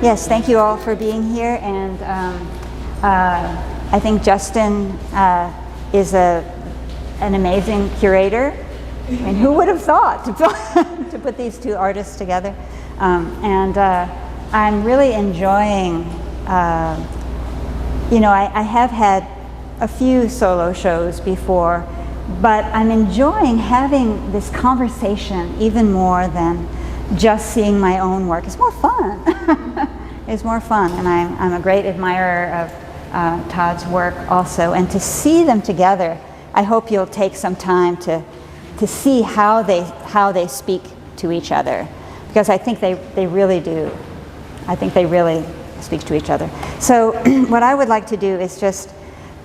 Yes, thank you all for being here, and I think Justin is an amazing curator. I mean, who would have thought to put these two artists together? I'm really enjoying, I have had a few solo shows before, but I'm enjoying having this conversation even more than just seeing my own work. It's more fun. It's more fun, and I'm a great admirer of Tod's work also. And to see them together, I hope you'll take some time to see how they speak to each other, because I think they really do. I think they really speak to each other. So what I would like to do is just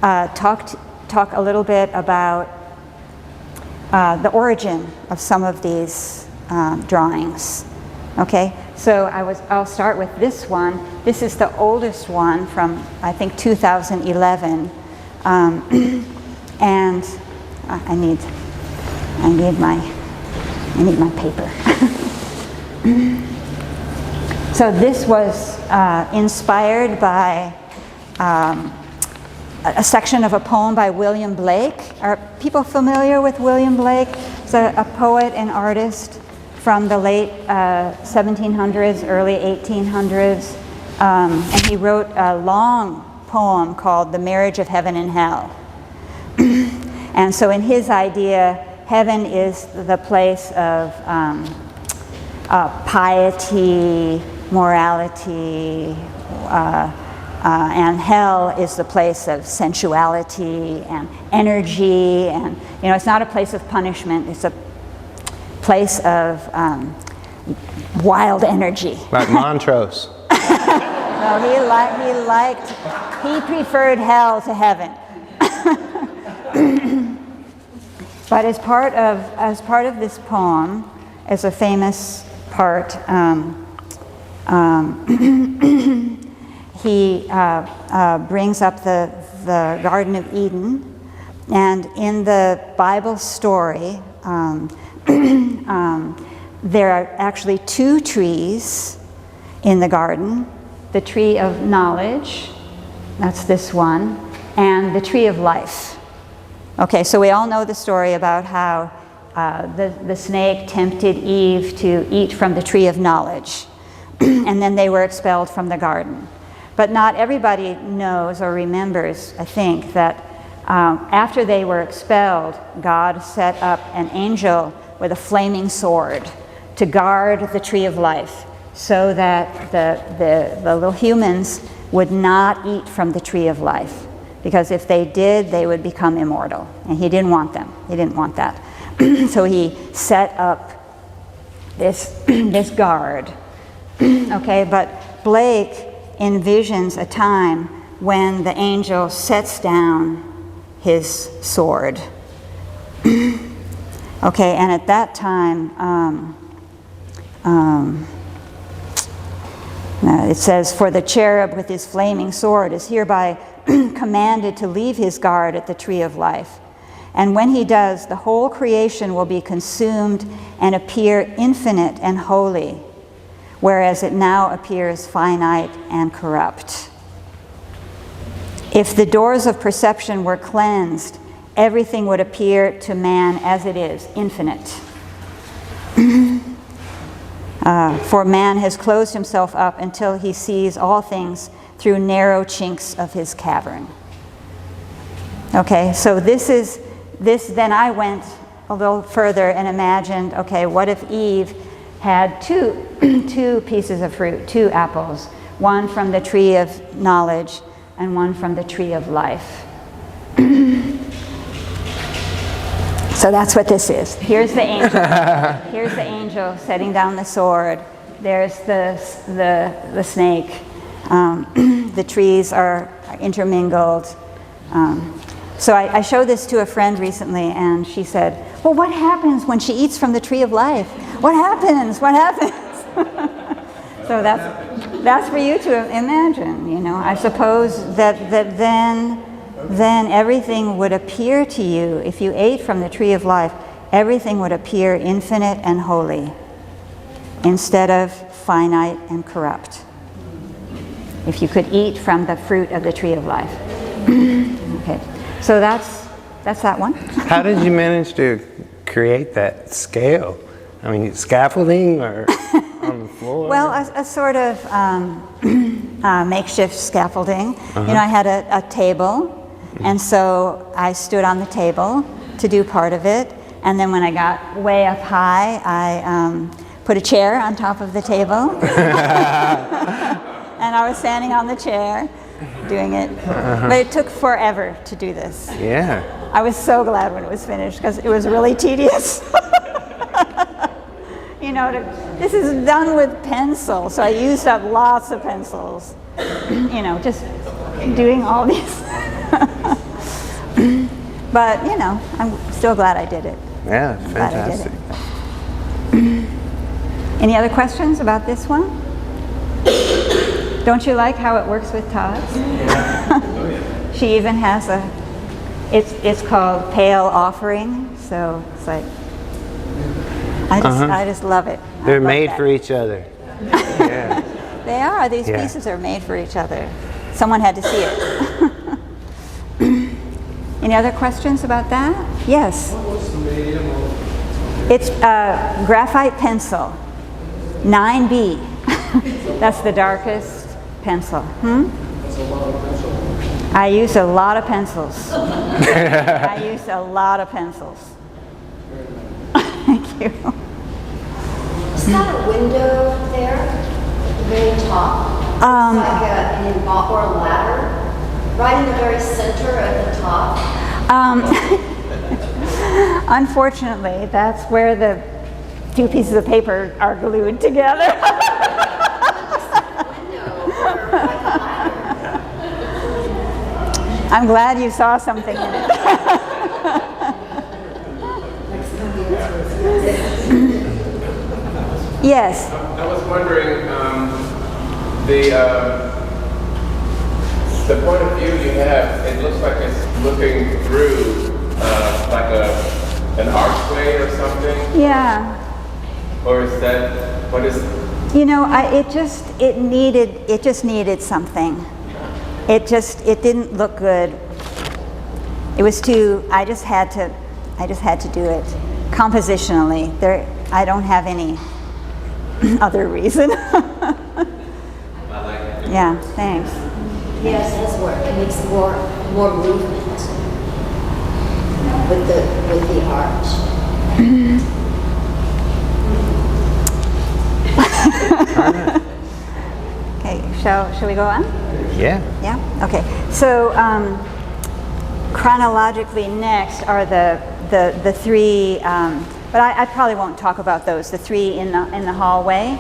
talk a little bit about the origin of some of these drawings. Okay, so I'll start with this one. This is the oldest one from, I think, 2011, and I need my paper. So this was inspired by a section of a poem by William Blake. Are people familiar with William Blake? He's a poet and artist from the late 1700s, early 1800s. And he wrote a long poem called The Marriage of Heaven and Hell. And so in his idea, heaven is the place of piety, morality, and hell is the place of sensuality and energy, and it's not a place of punishment, it's a place of wild energy. Like Montrose. No, he preferred hell to heaven. But as part of this poem, as a famous part, he brings up the Garden of Eden, and in the Bible story, there are actually two trees in the garden: the tree of knowledge, that's this one, and the tree of life. Okay, so we all know the story about how the snake tempted Eve to eat from the tree of knowledge, and then they were expelled from the garden. But not everybody knows or remembers, I think, that after they were expelled, God set up an angel with a flaming sword to guard the tree of life, so that the little humans would not eat from the tree of life, because if they did, they would become immortal, and he didn't want them. He didn't want that. So he set up this guard. Okay, but Blake envisions a time when the angel sets down his sword. Okay, and at that time, it says, "For the cherub with his flaming sword is hereby commanded to leave his guard at the tree of life. And when he does, the whole creation will be consumed and appear infinite and holy, whereas it now appears finite and corrupt. If the doors of perception were cleansed, everything would appear to man as it is, infinite. For man has closed himself up until he sees all things through narrow chinks of his cavern." Okay, so this, then I went a little further and imagined, okay, what if Eve had two pieces of fruit, two apples, one from the tree of knowledge and one from the tree of life. So that's what this is. Here's the angel. Here's the angel setting down the sword. There's the snake. The trees are intermingled. So I showed this to a friend recently, and she said, "Well, what happens when she eats from the tree of life? What happens? What happens?" So that's for you to imagine. I suppose that then everything would appear to you, if you ate from the tree of life, everything would appear infinite and holy instead of finite and corrupt. if you could eat from the fruit of the tree of life. Okay, so that's that one. How did you manage to create that scale? I mean, scaffolding or on the floor? Well, a sort of makeshift scaffolding. You know, I had a table, and so I stood on the table to do part of it. And then when I got way up high, I put a chair on top of the table. And I was standing on the chair doing it. But it took forever to do this. Yeah. I was so glad when it was finished because it was really tedious. You know, this is done with pencil, so I used up lots of pencils. You know, just doing all these. But, you know, I'm still glad I did it. Yeah, fantastic. Any other questions about this one? Don't you like how it works with Tod? She even has it's called Pale Offering, so it's like, I just love it. They're made for each other. Yeah. They are. These pieces are made for each other. Someone had to see it. Any other questions about that? Yes. What was the medium of? It's graphite pencil, 9B. That's the darkest pencil. That's a lot of pencil. I use a lot of pencils. I use a lot of pencils. Thank you. Is that a window there at the very top? It's like an or a ladder, right in the very center at the top. Unfortunately, that's where the two pieces of paper are glued together. I'm glad you saw something in it. Yes. I was wondering, the point of view you have, it looks like it's looking through like an archway or something. Yeah. Or is that, what is? You know, it just needed something. It didn't look good. It was too. I just had to do it compositionally. I don't have any other reason. Yeah, thanks. Yes, it does work. It makes more movement with the arch. Okay, shall we go on? Yeah. Yeah. Okay. So chronologically, next are the three. But I probably won't talk about those. The three in the hallway.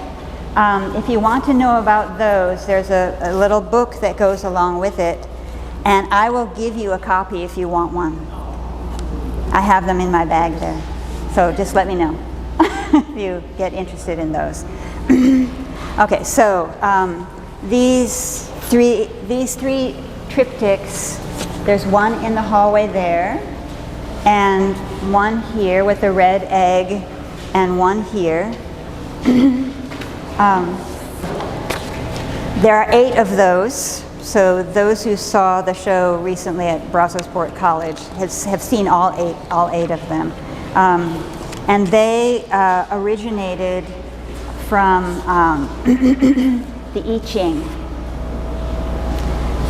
If you want to know about those, there's a little book that goes along with it, and I will give you a copy if you want one. I have them in my bag there, so just let me know if you get interested in those. Okay, so these three triptychs. There's one in the hallway there, and one here with the red egg, and one here. There are 8 of those, so those who saw the show recently at Brazosport College have seen all eight of them. And they originated from the I Ching.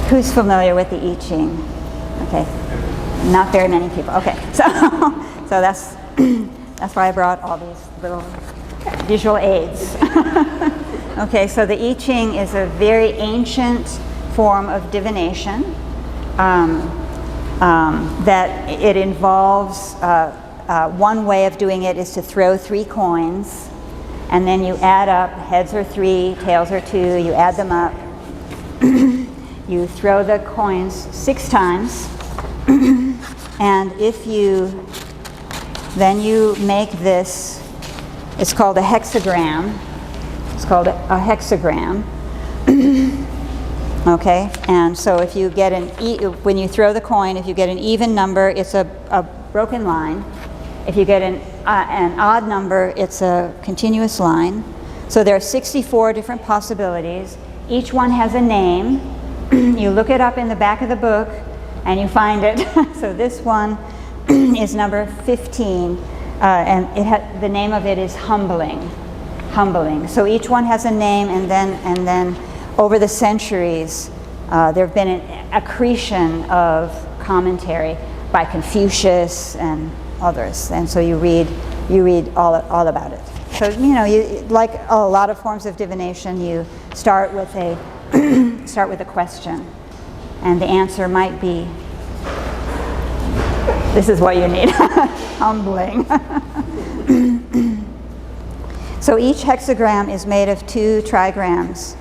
Who's familiar with the I Ching? Okay, not very many people. Okay, so that's why I brought all these little visual aids. Okay, so the I Ching is a very ancient form of divination that it involves, one way of doing it is to throw 3 coins, and then you add up, heads are 3, tails are 2, you add them up. You throw the coins 6 times, and then you make this, it's called a hexagram. It's called a hexagram. Okay, and so if you get when you throw the coin, if you get an even number, it's a broken line. If you get an odd number, it's a continuous line. So there are 64 different possibilities. Each one has a name. You look it up in the back of the book and you find it. So this one is number 15, and the name of it is humbling. Humbling. So each one has a name, and then over the centuries, there have been an accretion of commentary by Confucius and others, and so you read all about it. So you like a lot of forms of divination, you start with a question, and the answer might be, this is what you need. Humbling. So each hexagram is made of 2 trigrams.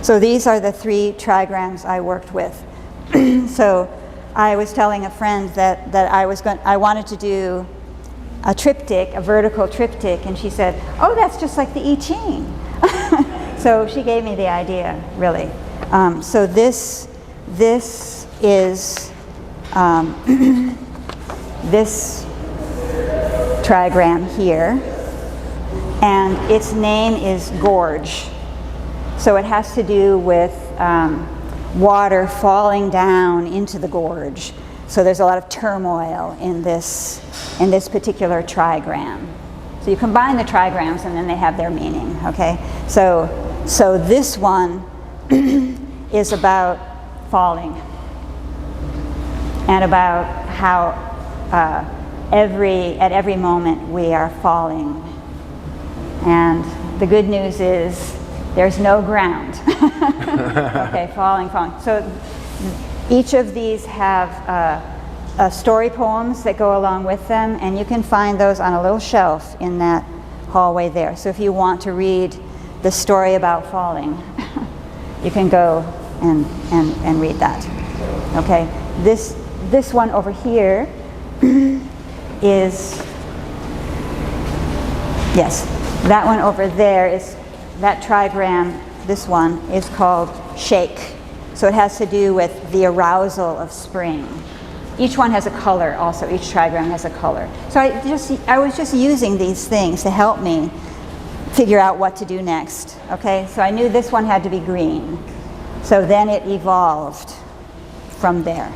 So these are the 3 trigrams I worked with. So I was telling a friend that I wanted to do a triptych, a vertical triptych, and she said, "Oh, that's just like the I Ching." So she gave me the idea, really. So this is this trigram here, and its name is gorge. So it has to do with water falling down into the gorge. So there's a lot of turmoil in this particular trigram. So you combine the trigrams and then they have their meaning, okay? So this one is about falling and about how at every moment we are falling. And the good news is there's no ground. Okay, falling. So each of these have story poems that go along with them, and you can find those on a little shelf in that hallway there. So if you want to read the story about falling, you can go and read that. Okay, this one over here is, yes, that one over there is, that trigram, this one, is called shake. So it has to do with the arousal of spring. Each one has a color also, each trigram has a color. So I was just using these things to help me figure out what to do next, okay? So I knew this one had to be green. So then it evolved from there,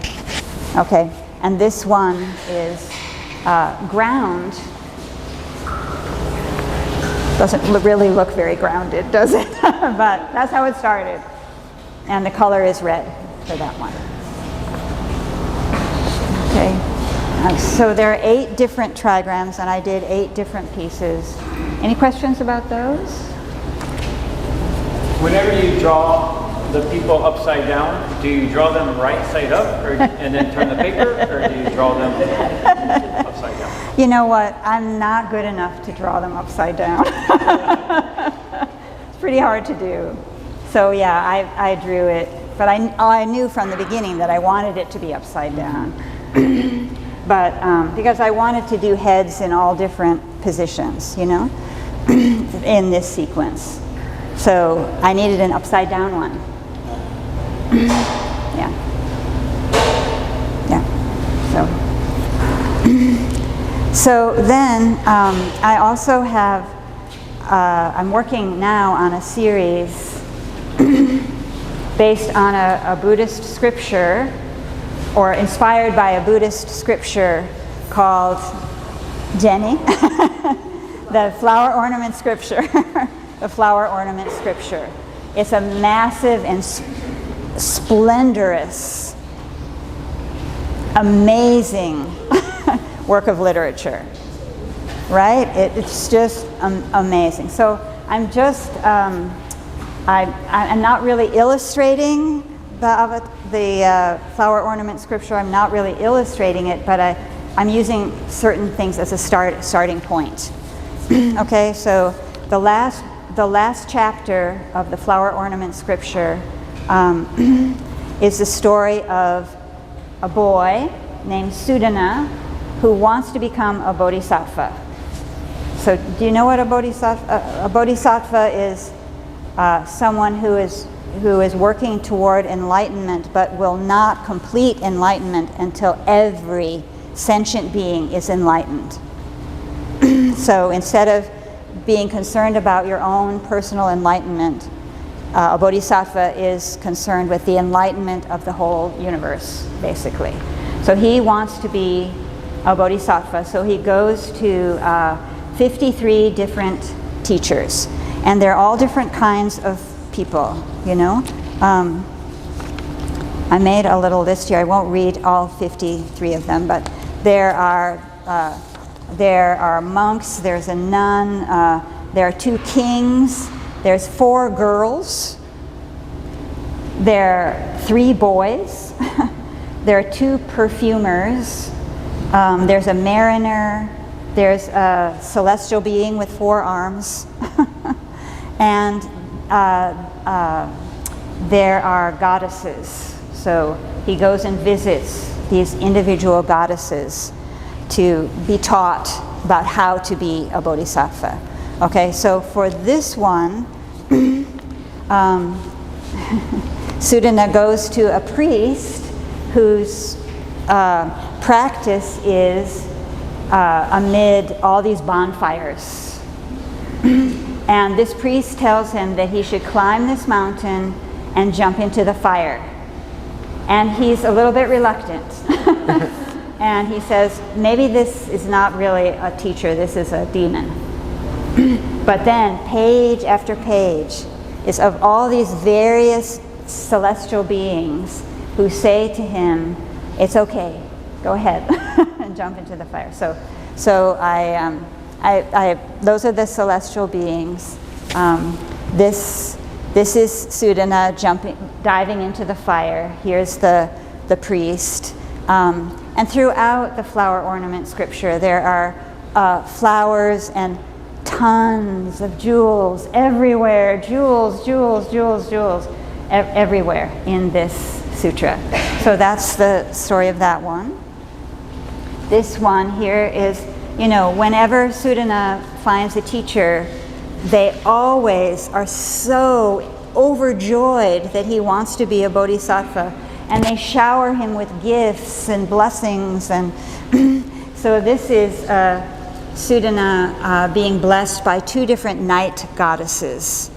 okay? And this one is ground. Doesn't really look very grounded, does it? But that's how it started. And the color is red for that one. Okay, so there are 8 different trigrams, and I did 8 different pieces. Any questions about those? Whenever you draw the people upside down, do you draw them right side up and then turn the paper, or do you draw them upside down? You know what? I'm not good enough to draw them upside down. It's pretty hard to do. So yeah, I drew it, but I knew from the beginning that I wanted it to be upside down. But because I wanted to do heads in all different positions, you know, in this sequence. So I needed an upside down one. Yeah. Yeah. So then I also have, I'm working now on a series based on a Buddhist scripture, or inspired by a Buddhist scripture called Jenny, the flower ornament scripture. The flower ornament scripture. It's a massive and splendorous, amazing work of literature, right? It's just amazing. So I'm just, I'm not really illustrating the flower ornament scripture. I'm not really illustrating it, but I'm using certain things as a starting point. Okay, so the last chapter of the flower ornament scripture is the story of a boy named Sudana who wants to become a bodhisattva. So do you know what a bodhisattva? A bodhisattva is someone who is working toward enlightenment, but will not complete enlightenment until every sentient being is enlightened. So instead of being concerned about your own personal enlightenment. A bodhisattva is concerned with the enlightenment of the whole universe, basically. So he wants to be a bodhisattva, so he goes to 53 different teachers, and they're all different kinds of people, you know. I made a little list here. I won't read all 53 of them, but there are monks, there's a nun, there are 2 kings, there's 4 girls, there are 3 boys, there are 2 perfumers, there's a mariner, there's a celestial being with 4 arms, and there are goddesses. So he goes and visits these individual goddesses to be taught about how to be a bodhisattva. Okay, so for this one, Sudana goes to a priest whose practice is amid all these bonfires. And this priest tells him that he should climb this mountain and jump into the fire. And he's a little bit reluctant. And he says, maybe this is not really a teacher, this is a demon. But then page after page is of all these various celestial beings who say to him, it's okay, go ahead and jump into the fire. So those are the celestial beings. This is Sudana diving into the fire. Here's the priest. And throughout the flower ornament scripture, there are flowers and tons of jewels everywhere. Jewels, jewels, jewels, jewels, everywhere in this sutra. So that's the story of that one. This one here is, you know, whenever Sudana finds a teacher, they always are so overjoyed that he wants to be a bodhisattva, and they shower him with gifts and blessings. And so this is Sudana being blessed by 2 different night goddesses.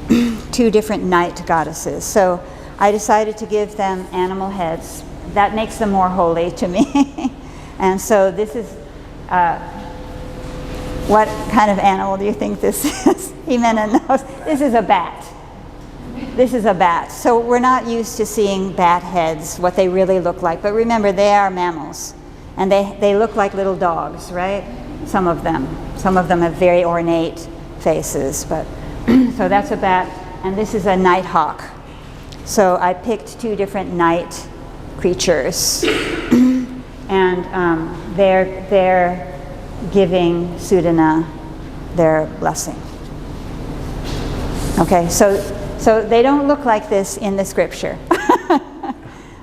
2 different night goddesses. So I decided to give them animal heads. That makes them more holy to me. And so this is, what kind of animal do you think this is? Jimena knows. This is a bat. This is a bat. So we're not used to seeing bat heads, what they really look like. But remember, they are mammals. And they look like little dogs, right? Some of them. Some of them have very ornate faces. But so that's a bat. And this is a nighthawk. So I picked 2 different night creatures. And they're giving Sudana their blessing. Okay, so they don't look like this in the scripture.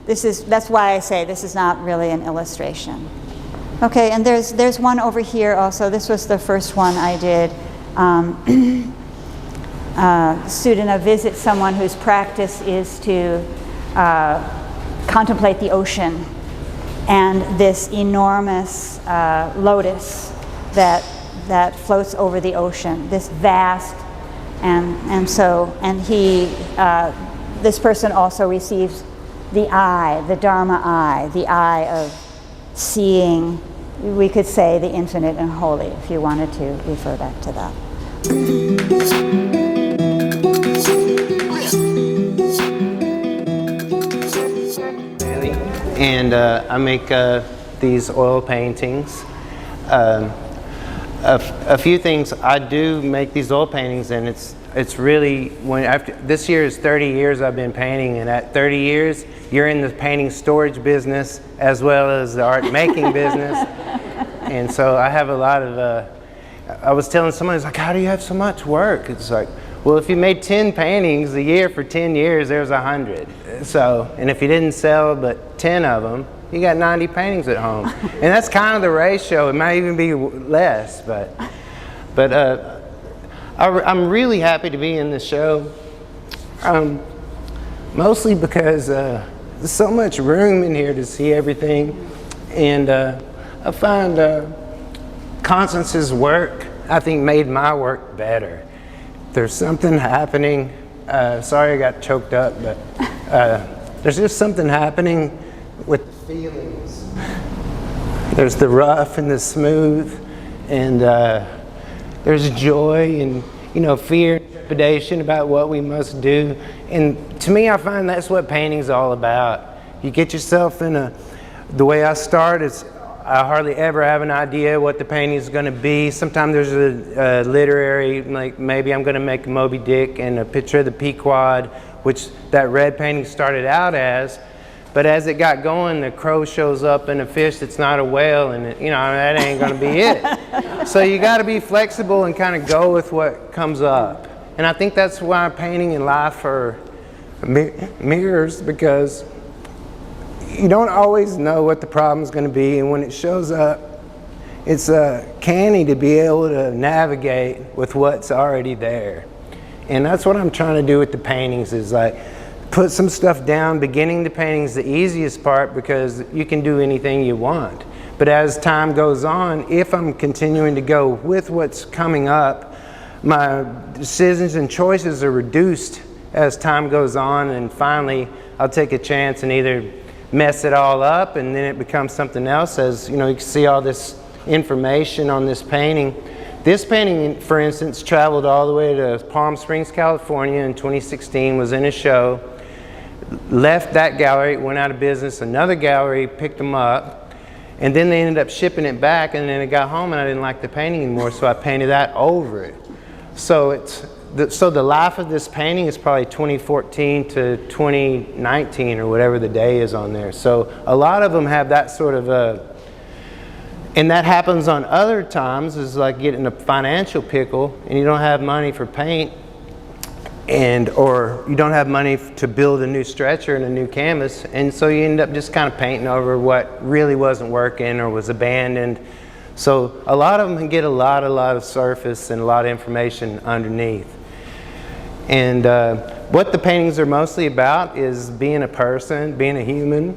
That's why I say this is not really an illustration. Okay, and there's one over here also. This was the first one I did. Sudana visits someone whose practice is to contemplate the ocean, and this enormous lotus that floats over the ocean, this vast, and this person also receives the eye, the Dharma eye, the eye of seeing, we could say, the infinite and holy, if you wanted to refer back to that. And I make these oil paintings. A few things, I do make these oil paintings, and it's really, after this year is 30 years I've been painting, and at 30 years you're in the painting storage business as well as the art making business. And so I have a lot of I was telling someone, it's like, how do you have so much work? It's like, well, if you made 10 paintings a year for 10 years, there's 100. So, and if you didn't sell but 10 of them, you got 90 paintings at home. And that's kind of the ratio. It might even be less, but I'm really happy to be in this show. Mostly because there's so much room in here to see everything. And I find Constance's work I think made my work better. There's something happening, sorry I got choked up, but there's just something happening with the feelings. There's the rough and the smooth, and there's joy and, you know, fear and trepidation about what we must do. And to me, I find that's what painting's all about. You get yourself in the way I start is I hardly ever have an idea what the painting is going to be. Sometimes there's a literary, like maybe I'm going to make a Moby Dick and a picture of the Pequod, which that red painting started out as. But as it got going, the crow shows up and a fish that's not a whale, and it, you know, that ain't going to be it. So you got to be flexible and kind of go with what comes up. And I think that's why painting and life are mirrors, because you don't always know what the problem is going to be, and when it shows up, it's canny to be able to navigate with what's already there. And that's what I'm trying to do with the paintings, is like put some stuff down. Beginning the painting is the easiest part because you can do anything you want. But as time goes on, if I'm continuing to go with what's coming up, my decisions and choices are reduced as time goes on, and finally I'll take a chance and either mess it all up and then it becomes something else. As you know, you can see all this information on this painting. This painting, for instance, traveled all the way to Palm Springs, California in 2016, was in a show, left that gallery, went out of business, another gallery picked them up, and then they ended up shipping it back, and then it got home and I didn't like the painting anymore, so I painted that over it. So the life of this painting is probably 2014 to 2019 or whatever the day is on there. So a lot of them have that sort of and that happens on other times, is like getting a financial pickle and you don't have money for paint, or you don't have money to build a new stretcher and a new canvas, and so you end up just kind of painting over what really wasn't working or was abandoned. So a lot of them can get a lot of surface and a lot of information underneath. And what the paintings are mostly about is being a person, being a human.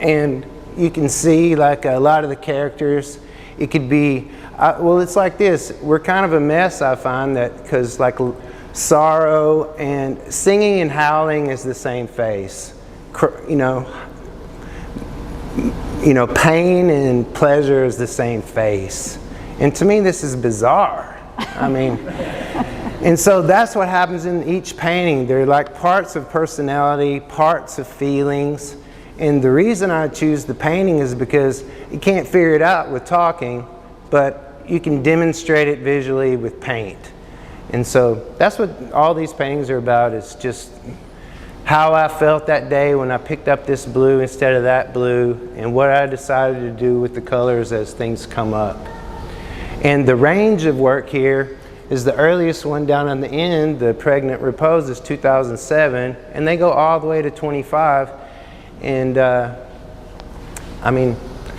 And you can see like a lot of the characters, it could be, well, it's like this. We're kind of a mess, I find, that because like sorrow and singing and howling is the same face. You know, pain and pleasure is the same face. And to me, this is bizarre. I mean, and so that's what happens in each painting. They're like parts of personality, parts of feelings. And the reason I choose the painting is because you can't figure it out with talking, but you can demonstrate it visually with paint. And so that's what all these paintings are about, is just how I felt that day when I picked up this blue instead of that blue, and what I decided to do with the colors as things come up. And the range of work here is the earliest one down on the end, the Pregnant Repose, is 2007, and they go all the way to 25. And I mean,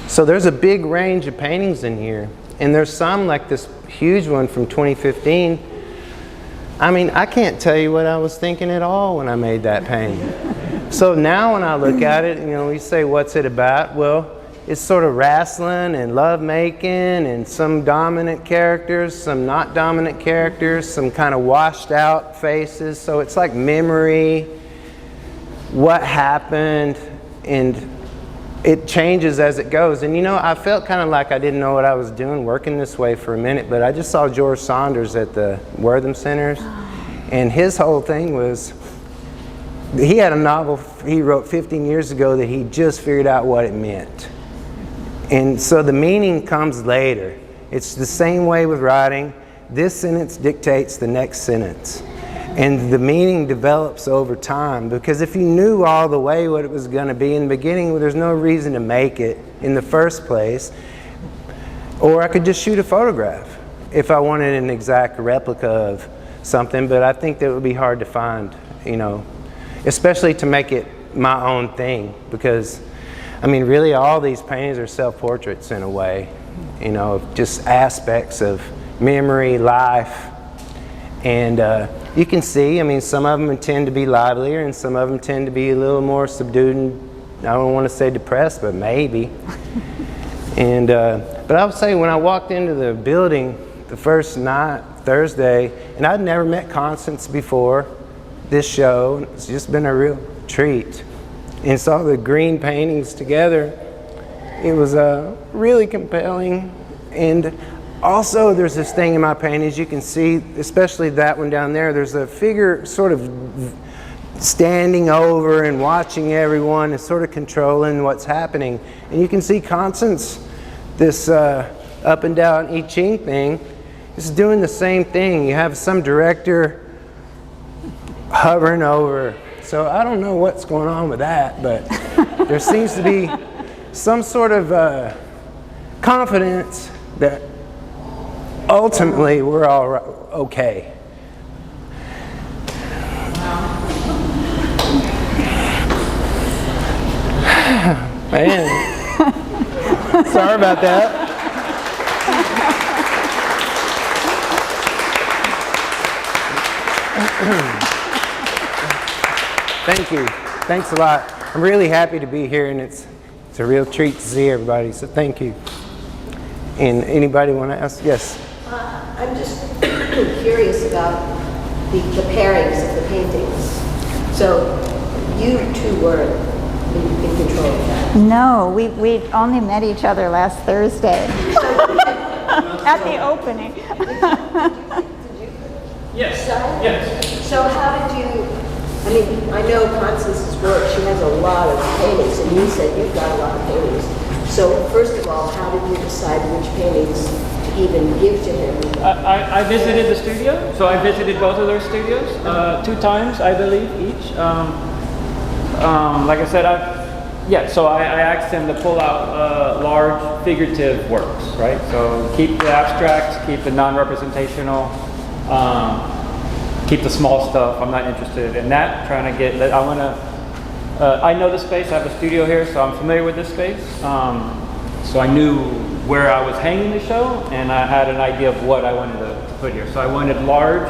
so there's a big range of paintings in here. And there's some, like this huge one from 2015. I mean, I can't tell you what I was thinking at all when I made that painting. So now when I look at it, you know, we say, what's it about? Well, it's sort of wrestling and love making, and some dominant characters, some not dominant characters, some kind of washed out faces. So it's like memory, what happened, and it changes as it goes. And you know, I felt kind of like I didn't know what I was doing working this way for a minute, but I just saw George Saunders at the Wortham Centers, and his whole thing was, he had a novel he wrote 15 years ago that he just figured out what it meant. And so the meaning comes later. It's the same way with writing. This sentence dictates the next sentence. And the meaning develops over time, because if you knew all the way what it was going to be in the beginning, well, there's no reason to make it in the first place. Or I could just shoot a photograph if I wanted an exact replica of something, but I think that would be hard to find, you know, especially to make it my own thing, because I mean, really all these paintings are self-portraits in a way, you know, just aspects of memory, life. And you can see, I mean, some of them tend to be livelier and some of them tend to be a little more subdued and, I don't want to say depressed, but maybe. And but I would say when I walked into the building, the first night, Thursday, and I'd never met Constance before this show. It's just been a real treat. And saw the green paintings together. It was really compelling. And also there's this thing in my paintings, you can see, especially that one down there, there's a figure sort of standing over and watching everyone and sort of controlling what's happening. And you can see Constance, this up and down I Ching thing, is doing the same thing. You have some director hovering over. So I don't know what's going on with that, but there seems to be some sort of confidence that ultimately we're all okay. Man, sorry about that. Thank you. Thanks a lot. I'm really happy to be here, and it's a real treat to see everybody, so thank you. And anybody want to ask? Yes? I'm just curious about the pairings of the paintings. So you two were in control of that? No, we only met each other last Thursday at the opening. Yes. Decide? Yes. So how did you, I mean, I know Constance's work, she has a lot of paintings, and you said you've got a lot of paintings. So first of all, how did you decide which paintings to even give to him? I visited the studio, so I visited both of their studios 2 times, I believe, each. Like I said, so I asked him to pull out large figurative works, right? So keep the abstracts, keep the non-representational, keep the small stuff. I'm not interested in that. Trying to get that. I know the space. I have a studio here, so I'm familiar with this space. So I knew where I was hanging the show, and I had an idea of what I wanted to put here. So I wanted large.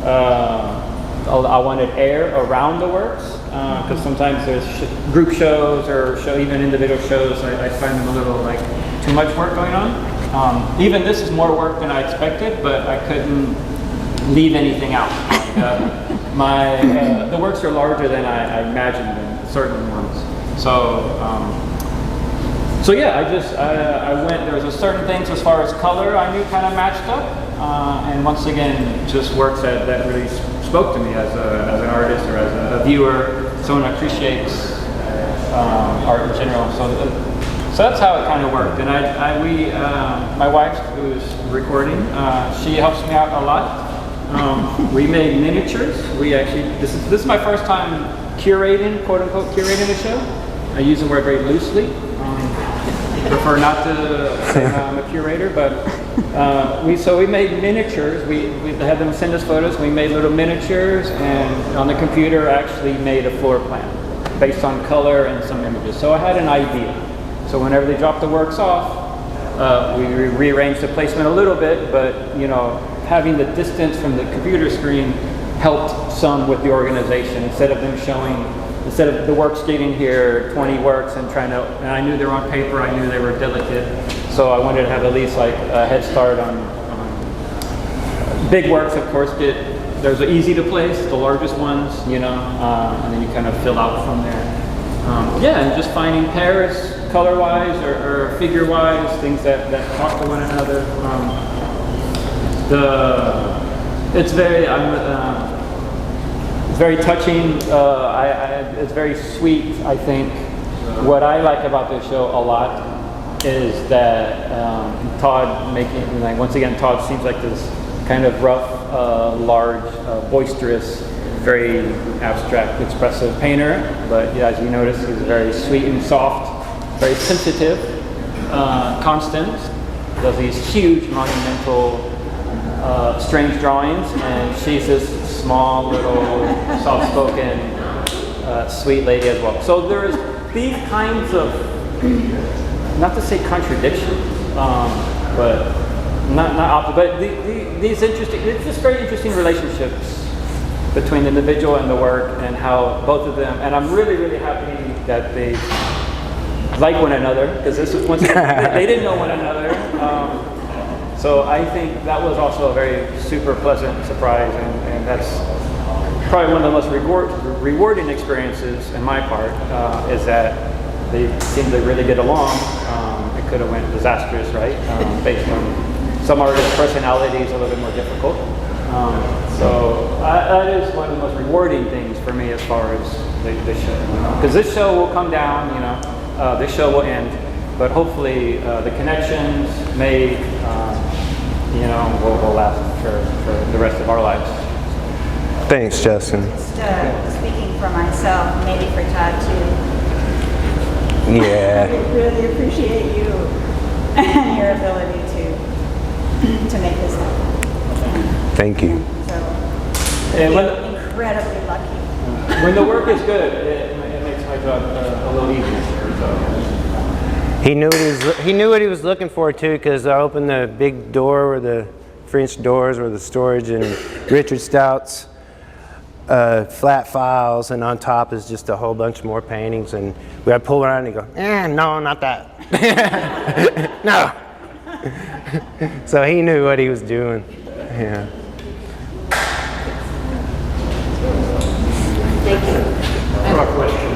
I wanted air around the works, because sometimes there's group shows or even individual shows. I find them a little like too much work going on. Even this is more work than I expected, but I couldn't leave anything out. The works are larger than I imagined them, certain ones. So yeah, I went. There was a certain things as far as color I knew kind of matched up, and once again, just works that really spoke to me as an artist or as a viewer, someone who appreciates art in general. So that's how it kind of worked. And my wife, who's recording, she helps me out a lot. We made miniatures. This is my first time curating, quote unquote, curating a show. I use the word very loosely. Prefer not to say I'm a curator, but we made miniatures. We had them send us photos. We made little miniatures, and on the computer actually made a floor plan based on color and some images. So I had an idea. So whenever they dropped the works off, we rearranged the placement a little bit, but having the distance from the computer screen helped some with the organization. Instead of the works getting here, 20 works, and I knew they were on paper, I knew they were delicate, so I wanted to have at least like a head start on big works. Of course, there's easy to place, the largest ones, and then you kind of fill out from there. And just finding pairs, color-wise or figure-wise, things that talk to one another. It's very touching. It's very sweet, I think. What I like about this show a lot is that Tod once again, Tod seems like this kind of rough, large, boisterous, very abstract, expressive painter. But as you notice, he's very sweet and soft, very sensitive. Constance does these huge, monumental, strange drawings, and she's this small, little, soft-spoken, sweet lady as well. So there's these kinds of, not to say contradictions, but these interesting, it's just very interesting relationships between the individual and the work, and how both of them, and I'm really, really happy that they like one another, because this was once they didn't know one another. So I think that was also a very super pleasant surprise, and that's probably one of the most rewarding experiences in my part, is that they seem to really get along. It could have went disastrous, right? Based on some artists' personalities, a little bit more difficult. So that is one of the most rewarding things for me as far as this show. Because this show will come down, this show will end, but hopefully the connections made, will last for the rest of our lives. Thanks, Justin. Just speaking for myself, maybe for Tod too. Yeah. I really appreciate you and your ability to make this happen. Thank you. So, And when, incredibly lucky. when the work is good, it makes my job a little easier. So. He knew what he was looking for too, because I opened the big door where the French doors were the storage and Richard Stout's flat files, and on top is just a whole bunch more paintings, and we had to pull around and go, no, not that. No. So he knew what he was doing. Yeah. Thank you. I have a question.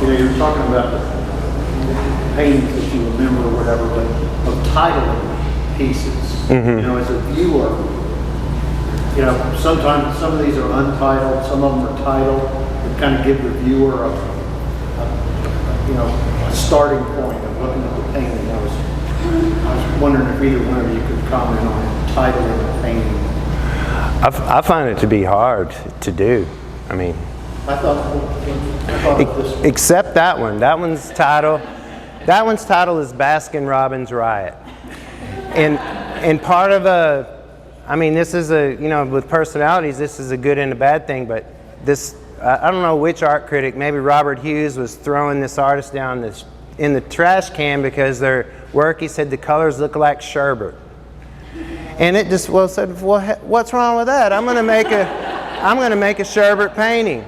You're talking about paintings that you remember or whatever, but of titling pieces. As a viewer, sometimes some of these are untitled, some of them are titled, that kind of give the viewer a starting point of looking at the painting. I was wondering if either one of you could comment on titling a painting. I find it to be hard to do. I mean, I thought of this one. except that one. That one's title is Baskin-Robbins Riot. And part of this is with personalities, this is a good and a bad thing, but this, I don't know which art critic, maybe Robert Hughes, was throwing this artist down in the trash can because their work, he said, the colors look like sherbet. And it just said, what's wrong with that? I'm gonna make a sherbet painting.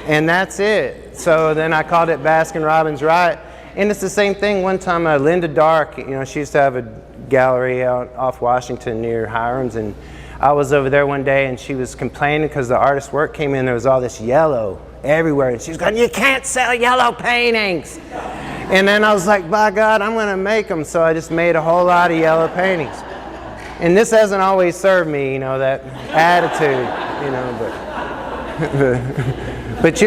And that's it. So then I called it Baskin-Robbins Riot. And it's the same thing. One time, Linda Dark, she used to have a gallery out off Washington near Hiram's, and I was over there one day, and she was complaining because the artist's work came in, there was all this yellow everywhere, and she was going, "You can't sell yellow paintings." And then I was like, by God, I'm going to make them. So I just made a whole lot of yellow paintings. And this hasn't always served me, that attitude, but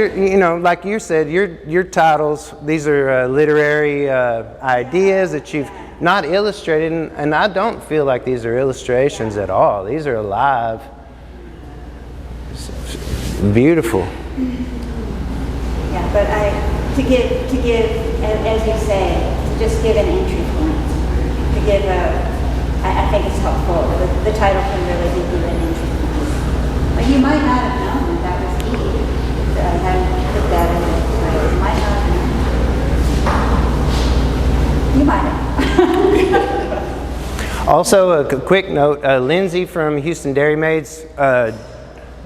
like you said, your titles, these are literary ideas that you've not illustrated, and I don't feel like these are illustrations at all. These are alive, beautiful. Yeah, but to give, as you say, to just give an entry point, to give I think it's helpful. The title can really give you an entry point. But you might not have known that was Eve. I hadn't put that in the title. You might not have known. You might have. Also, a quick note, Lindsay from Houston Dairy Maids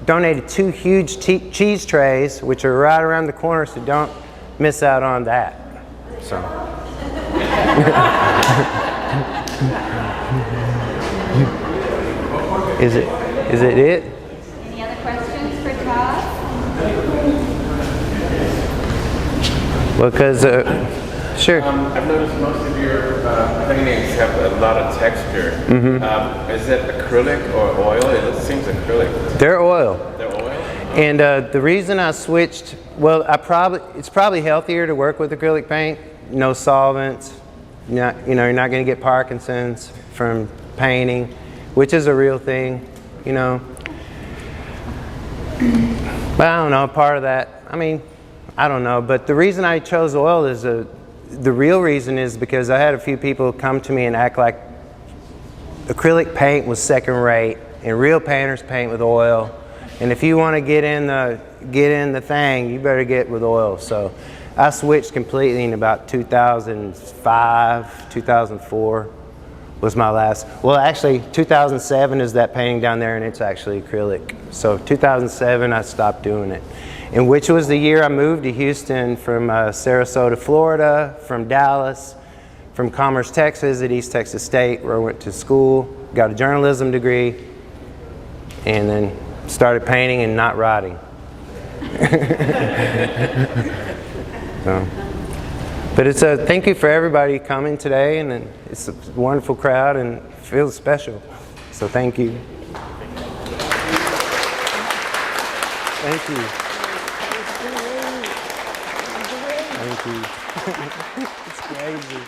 donated 2 huge cheese trays, which are right around the corner, so don't miss out on that. So. Is it? Any other questions for Tod? Because, sure. I've noticed most of your paintings have a lot of texture. Is it acrylic or oil? It seems acrylic. They're oil. They're oil? And the reason I switched, it's probably healthier to work with acrylic paint. No solvents. You're not going to get Parkinson's from painting, which is a real thing, But I don't know, part of that, I don't know. But the reason I chose oil is, the real reason is because I had a few people come to me and act like acrylic paint was second rate and real painters paint with oil. And if you want to get in the thing, you better get with oil. So I switched completely in about 2005, 2004 was my last. Well, actually, 2007 is that painting down there, and it's actually acrylic. So 2007, I stopped doing it. And which was the year I moved to Houston from Sarasota, Florida, from Dallas, from Commerce, Texas at East Texas State, where I went to school, got a journalism degree, and then started painting and not writing. So, but it's a thank you for everybody coming today, and it's a wonderful crowd and feels special. So thank you. Thank you. Thank you. It's crazy.